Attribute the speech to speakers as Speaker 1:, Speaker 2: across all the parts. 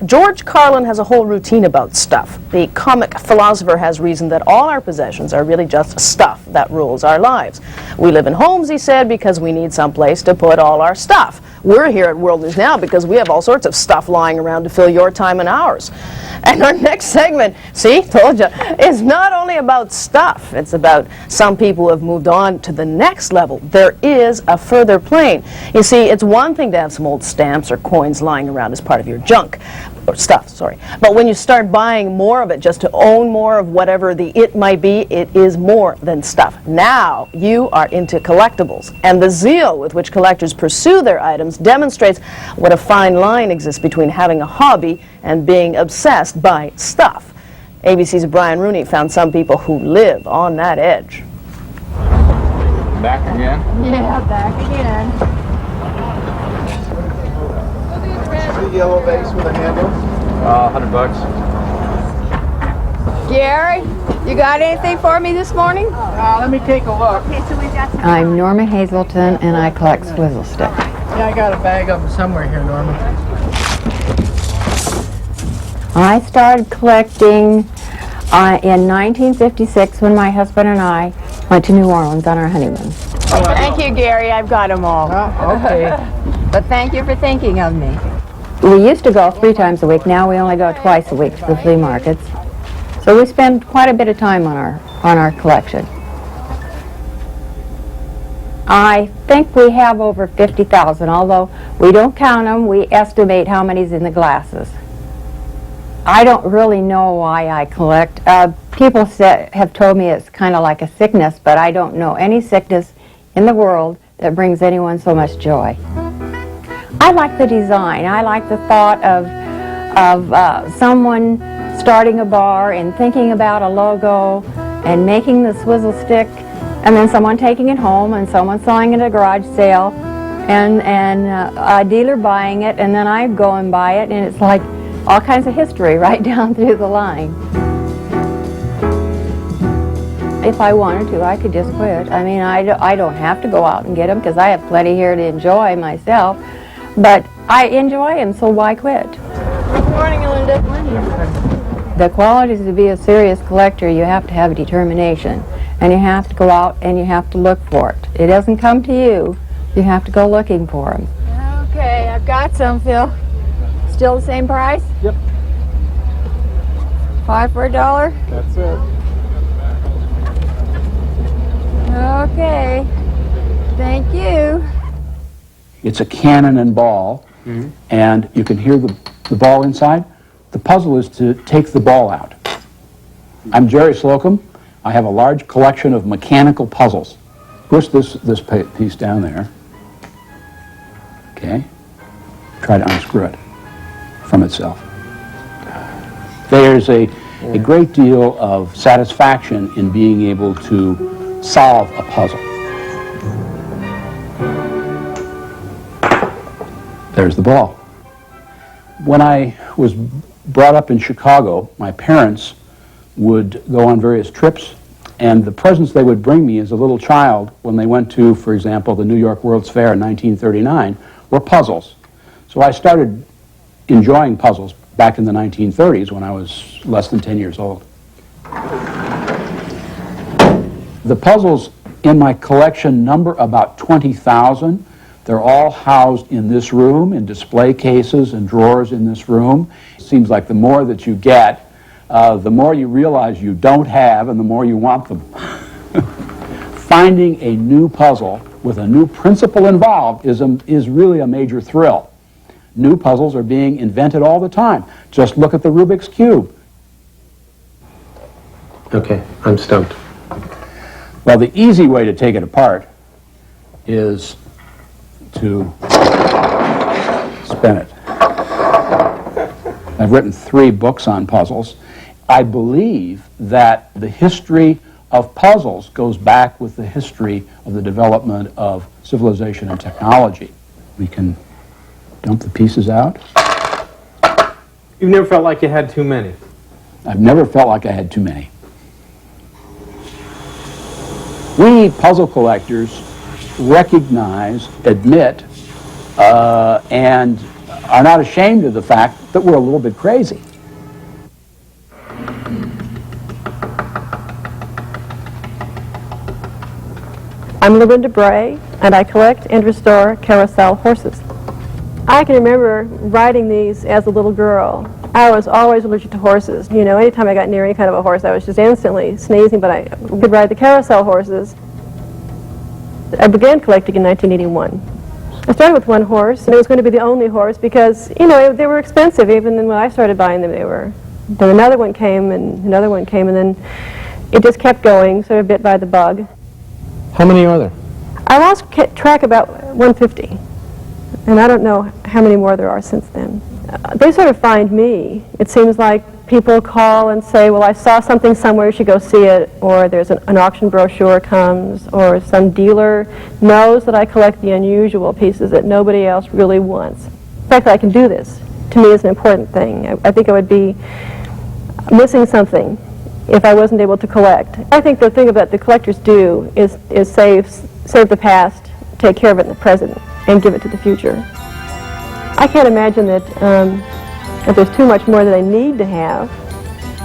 Speaker 1: George Carlin has a whole routine about stuff. The comic philosopher has reasoned that all our possessions are really just stuff that rules our lives. We live in homes, he said, because we need some place to put all our stuff. We're here at World News Now because we have all sorts of stuff lying around to fill your time and ours. And our next segment, see, told you, is not only about stuff. It's about some people who have moved on to the next level. There is a further plane. You see, it's one thing to have some old stamps or coins lying around as part of your junk, or stuff, sorry. But when you start buying more of it just to own more of whatever the it might be, it is more than stuff. Now you are into collectibles, and the zeal with which collectors pursue their items demonstrates what a fine line exists between having a hobby and being obsessed by stuff. ABC's Brian Rooney found some people who live on that edge.
Speaker 2: Back again?
Speaker 3: Yeah, back again.
Speaker 4: The yellow vase with a handle?
Speaker 2: $100.
Speaker 3: Gary, you got anything for me this morning?
Speaker 4: Let me take a look.
Speaker 3: Okay, so we've got some.
Speaker 5: I'm Norma Hazelton, and I collect swizzle sticks.
Speaker 4: Yeah, I got a bag of them somewhere here, Norman.
Speaker 5: I started collecting in 1956 when my husband and I went to New Orleans on our honeymoon.
Speaker 3: Thank you, Gary. I've got them all.
Speaker 4: Okay.
Speaker 3: But thank you for thinking of me.
Speaker 5: We used to go 3 times a week. Now we only go twice a week to the flea markets. So we spend quite a bit of time on our collection. I think we have over 50,000, although we don't count them. We estimate how many's in the glasses. I don't really know why I collect. People have told me it's kind of like a sickness, but I don't know any sickness in the world that brings anyone so much joy. I like the design. I like the thought of someone starting a bar and thinking about a logo and making the swizzle stick, and then someone taking it home and someone selling it at a garage sale, and a dealer buying it, and then I go and buy it, and it's like all kinds of history right down through the line. If I wanted to, I could just quit. I mean, I don't have to go out and get them because I have plenty here to enjoy myself. But I enjoy them, so why quit?
Speaker 3: Good morning, Linda.
Speaker 5: The qualities to be a serious collector, you have to have determination. And you have to go out and you have to look for it. It doesn't come to you. You have to go looking for them.
Speaker 3: Okay, I've got some, Phil. Still the same price?
Speaker 4: Yep.
Speaker 3: 5 for $1?
Speaker 4: That's it.
Speaker 3: Okay. Thank you.
Speaker 6: It's a cannon and ball, and you can hear the ball inside. The puzzle is to take the ball out. I'm Jerry Slocum. I have a large collection of mechanical puzzles. Push this piece down there. Okay. Try to unscrew it from itself. There's a great deal of satisfaction in being able to solve a puzzle. There's the ball. When I was brought up in Chicago, my parents would go on various trips, and the presents they would bring me as a little child when they went to, for example, the New York World's Fair in 1939, were puzzles. So I started enjoying puzzles back in the 1930s when I was less than 10 years old. The puzzles in my collection number about 20,000. They're all housed in this room, in display cases and drawers in this room. It seems like the more that you get, the more you realize you don't have and the more you want them. Finding a new puzzle with a new principle involved is really a major thrill. New puzzles are being invented all the time. Just look at the Rubik's Cube.
Speaker 7: Okay, I'm stumped.
Speaker 6: Well, the easy way to take it apart is to spin it. I've written 3 books on puzzles. I believe that the history of puzzles goes back with the history of the development of civilization and technology. We can dump the pieces out.
Speaker 7: You've never felt like you had too many?
Speaker 6: I've never felt like I had too many. We puzzle collectors recognize, admit, and are not ashamed of the fact that we're a little bit crazy.
Speaker 8: I'm Lorinda Bray, and I collect and restore carousel horses. I can remember riding these as a little girl. I was always allergic to horses. You know, anytime I got near any kind of a horse, I was just instantly sneezing, but I could ride the carousel horses. I began collecting in 1981. I started with one horse, and it was going to be the only horse because, you know, they were expensive. Even when I started buying them, they were. Then another one came, and another one came, and then it just kept going, sort of bit by the bug.
Speaker 7: How many are there?
Speaker 8: I lost track about 150, and I don't know how many more there are since then. They sort of find me. It seems like people call and say, well, I saw something somewhere, you should go see it, or there's an auction brochure comes, or some dealer knows that I collect the unusual pieces that nobody else really wants. The fact that I can do this, to me, is an important thing. I think I would be missing something if I wasn't able to collect. I think the thing that the collectors do is save the past, take care of it in the present, and give it to the future. I can't imagine that if there's too much more that I need to have,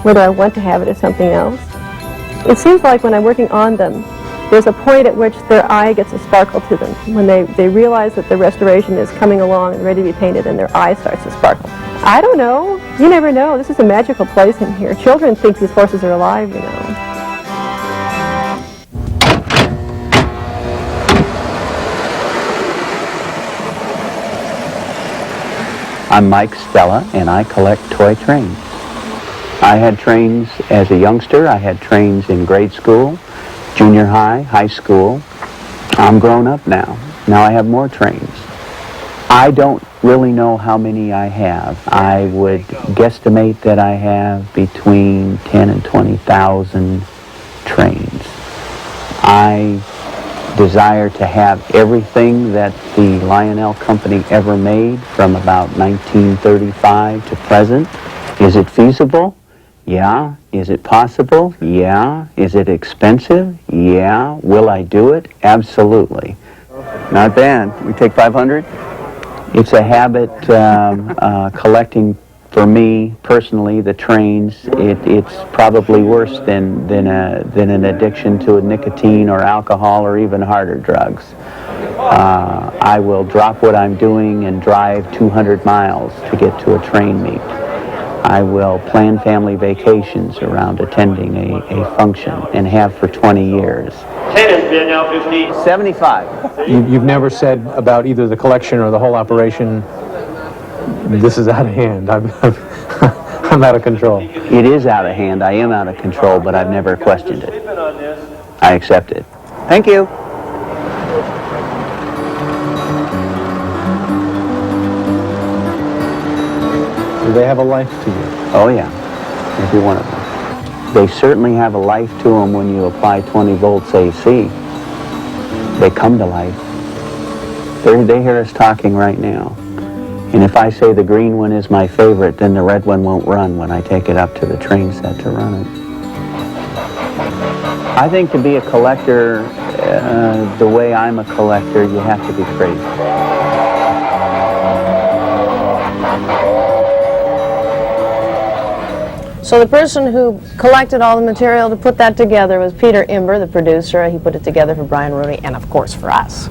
Speaker 8: whether I want to have it or something else. It seems like when I'm working on them, there's a point at which their eye gets a sparkle to them, when they realize that the restoration is coming along and ready to be painted, and their eye starts to sparkle. I don't know. You never know. This is a magical place in here. Children think these horses are alive, you know.
Speaker 6: I'm Mike Stella, and I collect toy trains. I had trains as a youngster. I had trains in grade school, junior high, high school. I'm grown up now. Now I have more trains. I don't really know how many I have. I would guesstimate that I have between 10 and 20,000 trains. I desire to have everything that the Lionel Company ever made from about 1935 to present. Is it feasible? Yeah. Is it possible? Yeah. Is it expensive? Yeah. Will I do it? Absolutely. Not bad. We take 500? It's a habit, collecting for me personally, the trains. It's probably worse than an addiction to a nicotine or alcohol or even harder drugs. I will drop what I'm doing and drive 200 miles to get to a train meet. I will plan family vacations around attending a function and have for 20 years. 75.
Speaker 7: You've never said about either the collection or the whole operation, this is out of hand. I'm out of control.
Speaker 6: It is out of hand. I am out of control, but I've never questioned it. I accept it. Thank you.
Speaker 7: Do they have a life to you?
Speaker 6: Oh yeah, every one of them. They certainly have a life to them when you apply 20 volts AC. They come to life. They hear us talking right now. And if I say the green one is my favorite, then the red one won't run when I take it up to the train set to run it. I think to be a collector, the way I'm a collector, you have to be crazy.
Speaker 1: So the person who collected all the material to put that together was Peter Imber, the producer. He put it together for Brian Rooney and, of course, for us.